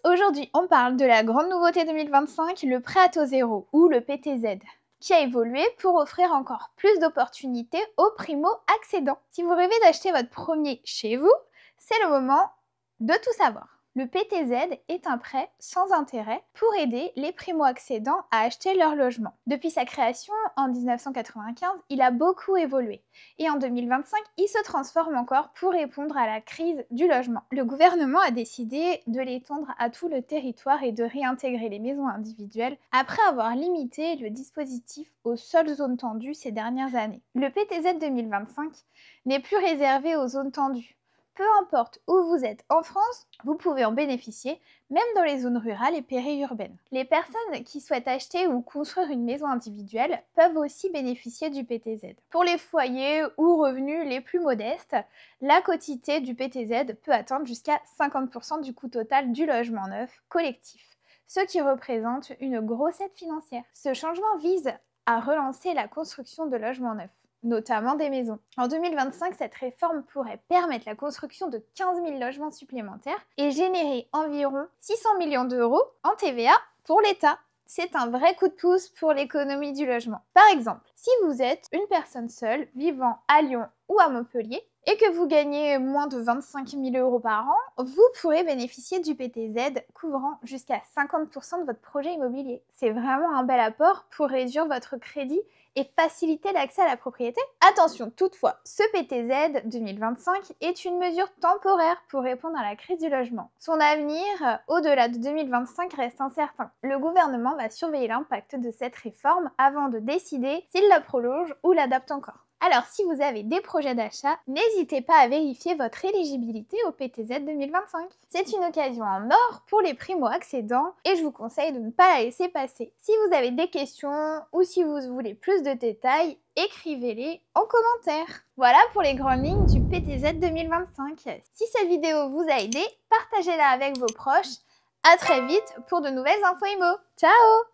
Aujourd'hui on parle de la grande nouveauté 2025, le prêt à taux zéro ou le PTZ, qui a évolué pour offrir encore plus d'opportunités aux primo-accédants. Si vous rêvez d'acheter votre premier chez vous, c'est le moment de tout savoir. Le PTZ est un prêt sans intérêt pour aider les primo-accédants à acheter leur logement. Depuis sa création en 1995, il a beaucoup évolué et en 2025, il se transforme encore pour répondre à la crise du logement. Le gouvernement a décidé de l'étendre à tout le territoire et de réintégrer les maisons individuelles après avoir limité le dispositif aux seules zones tendues ces dernières années. Le PTZ 2025 n'est plus réservé aux zones tendues. Peu importe où vous êtes en France, vous pouvez en bénéficier, même dans les zones rurales et périurbaines. Les personnes qui souhaitent acheter ou construire une maison individuelle peuvent aussi bénéficier du PTZ. Pour les foyers ou revenus les plus modestes, la quotité du PTZ peut atteindre jusqu'à 50% du coût total du logement neuf collectif, ce qui représente une grosse aide financière. Ce changement vise à relancer la construction de logements neufs, notamment des maisons. En 2025, cette réforme pourrait permettre la construction de 15 000 logements supplémentaires et générer environ 600 millions d'euros en TVA pour l'État. C'est un vrai coup de pouce pour l'économie du logement. Par exemple, si vous êtes une personne seule vivant à Lyon ou à Montpellier et que vous gagnez moins de 25 000 euros par an, vous pourrez bénéficier du PTZ couvrant jusqu'à 50% de votre projet immobilier. C'est vraiment un bel apport pour réduire votre crédit et faciliter l'accès à la propriété. Attention toutefois, ce PTZ 2025 est une mesure temporaire pour répondre à la crise du logement. Son avenir, au-delà de 2025, reste incertain. Le gouvernement va surveiller l'impact de cette réforme avant de décider s'il la prolonge ou l'adapte encore. Alors si vous avez des projets d'achat, n'hésitez pas à vérifier votre éligibilité au PTZ 2025. C'est une occasion en or pour les primo-accédants et je vous conseille de ne pas la laisser passer. Si vous avez des questions ou si vous voulez plus de détails, écrivez-les en commentaire. Voilà pour les grandes lignes du PTZ 2025. Si cette vidéo vous a aidé, partagez-la avec vos proches. À très vite pour de nouvelles infos IMO. Ciao!